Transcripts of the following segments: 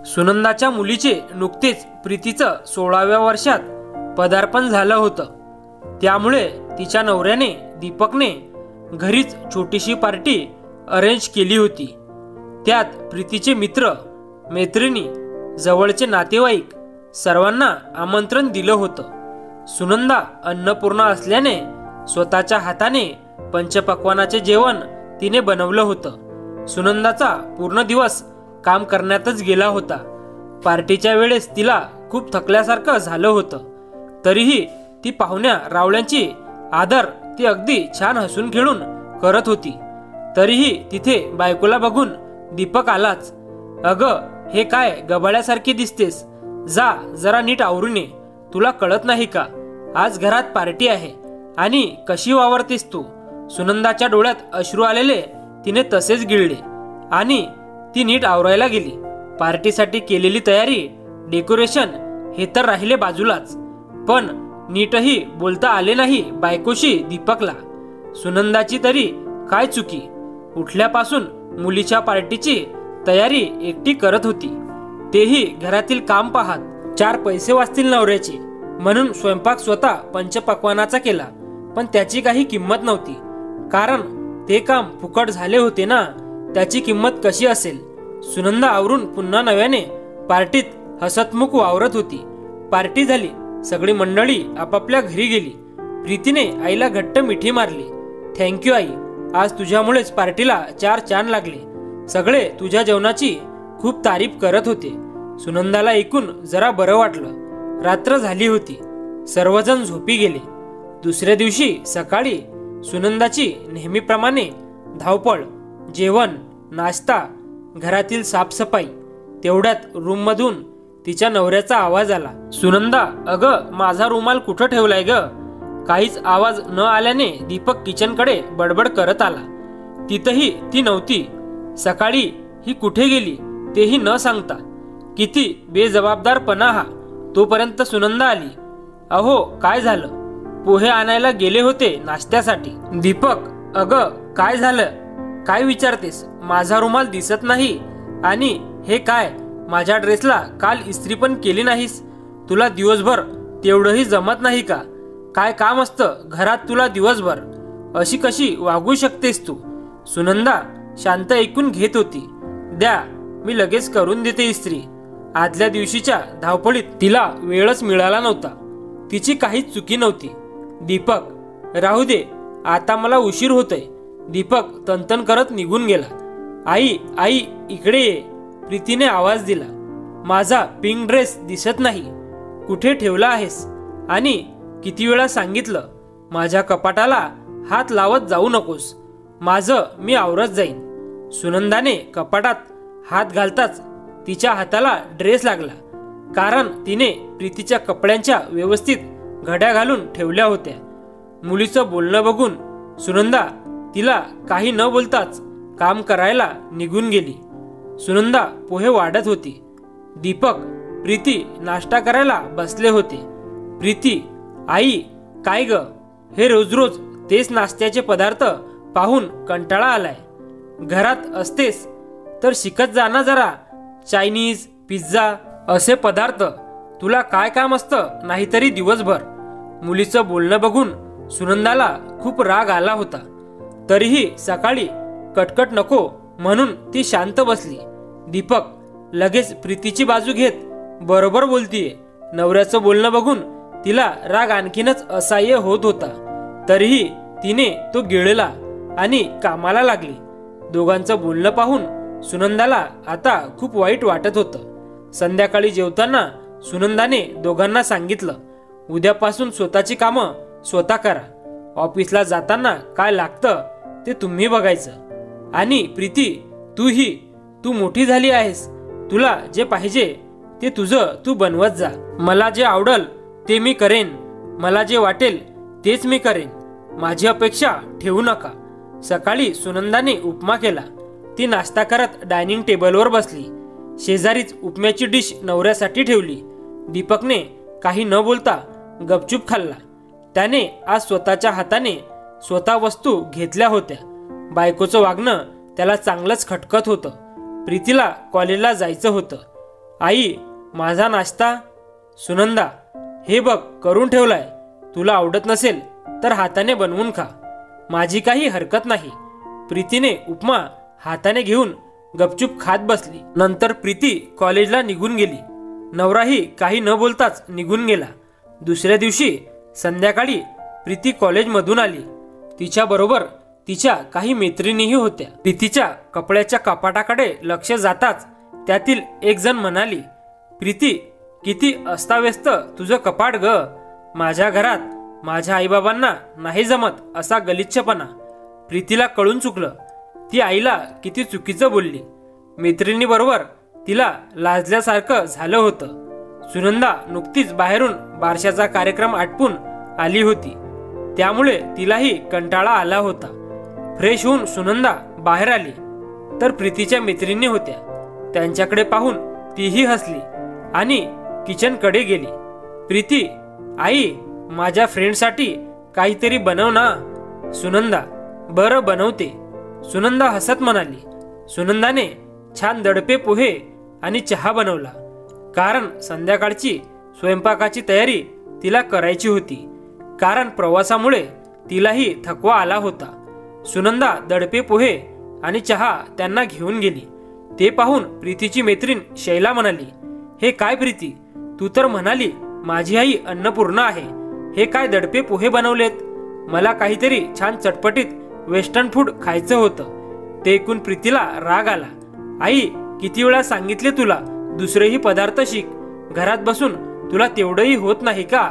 सुनंदाच्या मुलीचे नुकतेच प्रीतीचं 16व्या वर्षात पदार्पण झालं होतं। त्यामुळे तिच्या नवऱ्याने दीपकने घरीच छोटीशी पार्टी अरेंज केली होती। त्यात प्रीतीचे मित्र मैत्रिणी जवळचे नातेवाईक सर्वांना आमंत्रण दिलं होतं। सुनंदा अन्नपूर्णा असल्याने स्वतःच्या हाताने पंचपक्वानाचे जेवण तिने बनवलं होतं। सुनंदाचा पूर्ण दिवस काम करण्यातच गेला होता। पार्टीच्या वेळेस तिला खूप थकल्यासारखं झालं होतं, तरीही ती पाहुण्या रावळ्यांची आदर ती अगदी छान हसून खेळून करत होती। तरीही तिथे बायकोला बघून दीपक आलाच। अगं, हे काय गबाळ्यासारखी दिसतेस, जा जरा नीट आवरून ये, तुला कळत नाही का आज घरात पार्टी आहे आणि कशी वावरतेस तू। सुनंदाच्या डोळ्यात अश्रू आलेले तिने तसेच गिळले आणि ती नीट आवरायला गेली। पार्टीसाठी केलेली तयारी, डेकोरेशन हे तर राहिले बाजूलाच, पण नीटही बोलता आले नाही बायकोशी दीपकला। सुनंदाची तरी काय चुकी, उठल्यापासून मुलीच्या पार्टीची तयारी एकटी करत होती, तेही घरातील काम पाहत। 4 पैसे वाचतील नवऱ्याचे म्हणून स्वयंपाक स्वतः पंचपक्वानाचा केला, पण त्याची काही किंमत नव्हती, कारण ते काम फुकट झाले होते ना। त्याची किंमत कशी असेल। सुनंदा आवरून पुन्हा नव्याने पार्टीत हसतमुख वावरत होती। पार्टी झाली, सगळी मंडळी आपापल्या घरी गेली। प्रीतीने आईला घट्ट मिठी मारली। थँक्यू आई, आज तुझ्यामुळेच पार्टीला 4 चान लागले। सगळे तुझ्या जेवणाची खूप तारीफ करत होते। सुनंदाला ऐकून जरा बरं वाटलं। रात्र झाली होती, सर्वजण झोपी गेले। दुसऱ्या दिवशी सकाळी सुनंदाची नेहमीप्रमाणे धावपळ, जेवण, नाश्ता, घरातील साफसफाई। तेवढ्यात रूम मधून तिच्या नवऱ्याचा आवाज आला। सुनंदा, अगं माझा रुमाल कुठं ठेवलाय ग। काहीच आवाज न आल्याने दीपक किचनकडे बडबड करत आला। तिथही ती नव्हती। सकाळी ही कुठे गेली तेही न सांगता। किती बेजबाबदारपणा हा। तोपर्यंत सुनंदा आली। अहो काय झालं, पोहे आणायला गेले होते नाश्त्यासाठी। दीपक, अगं काय झालं, काय विचारतेस, माझा रुमाल दिसत नाही आणि हे काय, माझ्या ड्रेसला काल इस्त्री पण केली नाहीस। तुला दिवसभर तेवढंही जमत नाही का, काय काम असतं घरात तुला दिवसभर, अशी कशी वागू शकतेस तू। सुनंदा शांत ऐकून घेत होती। द्या, मी लगेच करून देते इस्त्री। आदल्या दिवशीच्या धावपळीत तिला वेळच मिळाला नव्हता। तिची काहीच चुकी नव्हती। दीपक, राहू दे, आता मला उशीर होतोय। दीपक तनतन करत निघून गेला। आई आई इकडे ये, प्रीतीने आवाज दिला। माझा पिंक ड्रेस दिसत नाही, कुठे ठेवला आहेस आणि किती वेळा सांगितलं, माझ्या कपाटाला हात लावत जाऊ नकोस, माझं मी आवरत जाईन। सुनंदाने कपाटात हात घालताच तिच्या हाताला ड्रेस लागला, कारण तिने प्रीतीच्या कपड्यांच्या व्यवस्थित घड्या घालून ठेवल्या होत्या। मुलीचं बोलणं बघून सुनंदा तिला काही न बोलताच काम करायला निघून गेली। सुनंदा पोहे वाढत होती। दीपक, प्रीती नाश्ता करायला बसले होते। प्रीती, आई काय ग, हे रोज रोज तेच नाश्त्याचे पदार्थ पाहून कंटाळा आलाय। घरात असतेस तर शिकत जा ना जरा, चायनीज, पिझ्झा असे पदार्थ, तुला काय काम असतं नाहीतरी दिवसभर। मुलीचं बोलणं बघून सुनंदाला खूप राग आला होता, तरीही सकाळी कटकट नको म्हणून ती शांत बसली। दीपक लगेच प्रीतीची बाजू घेत बरोबर बोलतीये। नवऱ्याचं बोलणं बघून तिला राग आणखीनच असह्य होत होता, तरीही तिने तो गिळला आणि कामाला लागली। दोघांचं बोलणं पाहून सुनंदाला आता खूप वाईट वाटत होतं। संध्याकाळी जेवताना सुनंदाने दोघांना सांगितलं, उद्यापासून स्वतःची कामं स्वतः करा। ऑफिसला जाताना काय लागतं ते तुम्ही बघायचं। आणि प्रीती, तू मोठी झाली आहेस, तुला जे पाहिजे ते तुझं तू बनवत जा। मला जे आवडेल ते मी करेन, मला जे वाटेल तेच मी करेन, माझी अपेक्षा ठेवू नका। सकाळी सुनंदाने उपमा केला। ती नाश्ता करत डायनिंग टेबलवर बसली। शेजारीच उपम्याची डिश नवऱ्यासाठी ठेवली। दीपकने काही न बोलता गपचूप खाल्ला। त्याने आज स्वतःच्या हाताने स्वतः वस्तू घेतल्या होत्या। बायकोचं वागणं त्याला चांगलंच खटकत होतं। प्रीतीला कॉलेजला जायचं होतं आई, माझा नाश्ता. सुनंदा, हे बघ करून ठेवलाय, तुला आवडत नसेल तर हाताने बनवून खा, माझी काही हरकत नाही. प्रीतीने उपमा हाताने घेऊन गपचूप खात बसली. नंतर प्रीती कॉलेजला निघून गेली. नवराही काही न बोलताच निघून गेला. दुसऱ्या दिवशी संध्याकाळी प्रीती कॉलेजमधून आली. तिच्याबरोबर तिच्या काही मैत्रिणीही होत्या. प्रीतीच्या कपड्याच्या कपाटाकडे लक्ष जाताच त्यातील एक जण म्हणाली, प्रीती, किती अस्ताव्यस्त तुझं कपाट ग. माझ्या घरात माझ्या आईबाबांना नाही जमत असा गलिच्छपणा. प्रीतीला कळून चुकलं, ती आईला किती चुकीचं बोलली. मैत्रिणीबरोबर तिला लाजल्यासारखं झालं होतं. सुनंदा नुकतीच बाहेरून बारशाचा कार्यक्रम आटपून आली होती, त्यामुळे तिलाही कंटाळा आला होता. फ्रेश होऊन सुनंदा बाहेर आली तर प्रीतीच्या मैत्रिणी होत्या. त्यांच्याकडे पाहून तीही हसली आणि किचनकडे गेली. प्रीती, आई, माझ्या फ्रेंडसाठी काहीतरी बनव ना. सुनंदा, बरं बनवते, सुनंदा हसत म्हणाली. सुनंदाने छान दडपे पोहे आणि चहा बनवला, कारण संध्याकाळची स्वयंपाकाची तयारी तिला करायची होती. कारण प्रवासामुळे तिलाही थकवा आला होता. सुनंदा दडपे पोहे आणि चहा त्यांना घेऊन गेली. ते पाहून प्रीतीची मैत्रीण शैला म्हणाली, हे काय प्रीती, तू तर म्हणाली माझी आई अन्नपूर्णा आहे, हे काय दडपे पोहे बनवलेत. मला काहीतरी छान चटपटीत वेस्टर्न फूड खायचं होतं. ते ऐकून प्रीतीला राग आला. आई, किती वेळा सांगितले तुला दुसरेही पदार्थ शिक, घरात बसून तुला तेवढंही होत नाही का.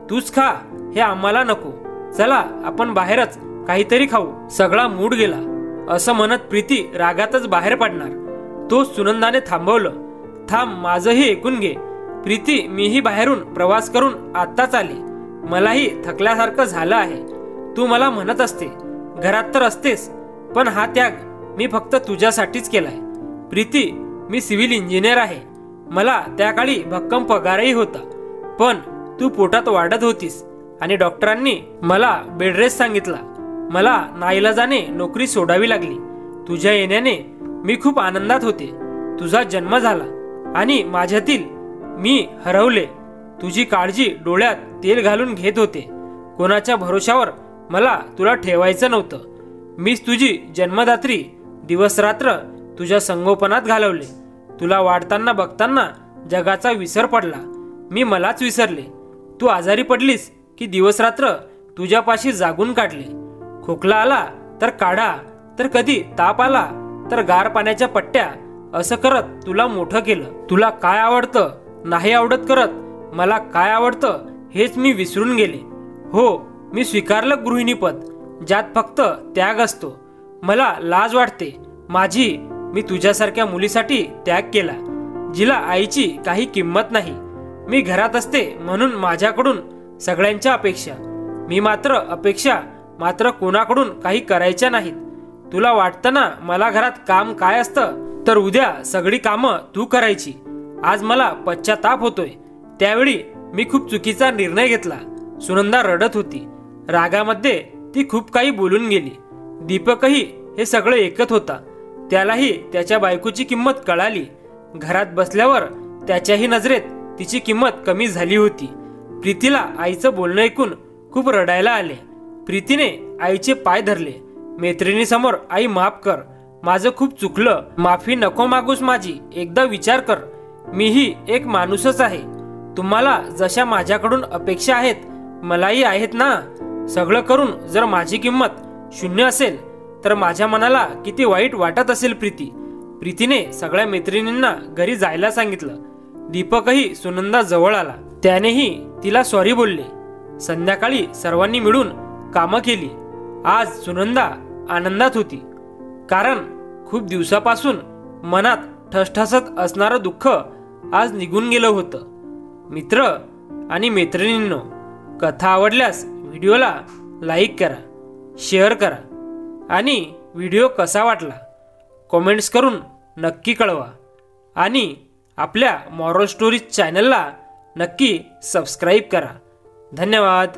तूच खा, हे आम्हाला नको. चला आपण बाहेरच काहीतरी खाऊ, सगळा मूड गेला. असं म्हणत प्रीती रागातच बाहेर पडणार. तो सुनंदाने थांबवलं. थांब, माझंही ऐकून घे. प्रीती, मीही बाहेरून प्रवास करून आत्ताच आले, मलाही थकल्यासारखं झालं आहे. तू मला म्हणत असते, घरात तर असतेस, पण हा त्याग मी फक्त तुझ्यासाठीच केलाय. प्रीती, मी सिव्हिल इंजिनियर आहे, मला त्या काळी भक्कम पगारही होता, पण तू पोटात वाढत होतीस आणि डॉक्टरांनी मला बेडरेस्ट सांगितला. मला नाईलाजाने नोकरी सोडावी लागली. तुझ्या येण्याने मी खूप आनंदात होते. तुझा जन्म झाला आणि माझ्यातील मी हरवले. तुझी काळजी डोळ्यात तेल घालून घेत होते. कोणाच्या भरोशावर मला तुला ठेवायचं नव्हतं. मीच तुझी जन्मदात्री दिवस रात्र तुझ्या संगोपनात घालवले. तुला वाढताना बघताना जगाचा विसर पडला. मी मलाच विसरले. तू आजारी पडलीस की दिवस रात्र तुझ्यापाशी जागून काढले. खोकला आला तर काढा, तर कधी ताप आला तर गार पाण्याच्या पट्ट्या, असं करत तुला मोठं केलं. तुला काय आवडतं नाही आवडत करत मला काय आवडतं हेच मी विसरून गेले. हो, मी स्वीकारलं गृहिणीपद, ज्यात फक्त त्याग असतो. मला लाज वाटते माझी, मी तुझ्यासारख्या मुलीसाठी त्याग केला, जिला आईची काही किंमत नाही. मी घरात असते म्हणून माझ्याकडून सगळ्यांच्या अपेक्षा, मी अपेक्षा मात्र कोणाकडून काही करायच्या नाहीत. तुला वाटतं ना मला घरात काम काय असतं, तर उद्या सगळी कामं तू करायची. आज मला पश्चाताप होतोय. त्यावेळी मी खूप चुकीचा निर्णय घेतला. सुनंदा रडत होती. रागामध्ये ती खूप काही बोलून गेली. दीपकही हे सगळं ऐकत होता. त्यालाही त्याच्या बायकोची किंमत कळाली. घरात बसल्यावर त्याच्याही नजरेत तिची किंमत कमी झाली होती. प्रीतीला आईचं बोलणं ऐकून खूप रडायला आले. प्रीतीने आईचे पाय धरले. मैत्रिणीसमोर, आई माफ कर, माझं खूप चुकलं, माफी नको मागूस माझी, एकदा विचार कर, मीही एक माणूसच आहे. तुम्हाला जशा माझ्याकडून अपेक्षा आहेत मलाही आहेत ना. सगळं करून जर माझी किंमत शून्य असेल तर माझ्या मनाला किती वाईट वाटत असेल. प्रीतीने सगळ्या मैत्रिणींना घरी जायला सांगितलं. दीपकही सुनंदा जवळ आला. त्यानेही तिला सॉरी बोलले. संध्याकाळी सर्वांनी मिळून कामं केली. आज सुनंदा आनंदात होती, कारण खूप दिवसापासून मनात ठसठसत असणारं दुःख आज निघून गेलं होतं. मित्र आणि मैत्रिणींनो, कथा आवडल्यास व्हिडिओला लाईक करा, शेअर करा आणि व्हिडिओ कसा वाटला कमेंट्स करून नक्की कळवा. आणि आपल्या मॉरल स्टोरीज चॅनलला नक्की सबस्क्राईब करा. धन्यवाद.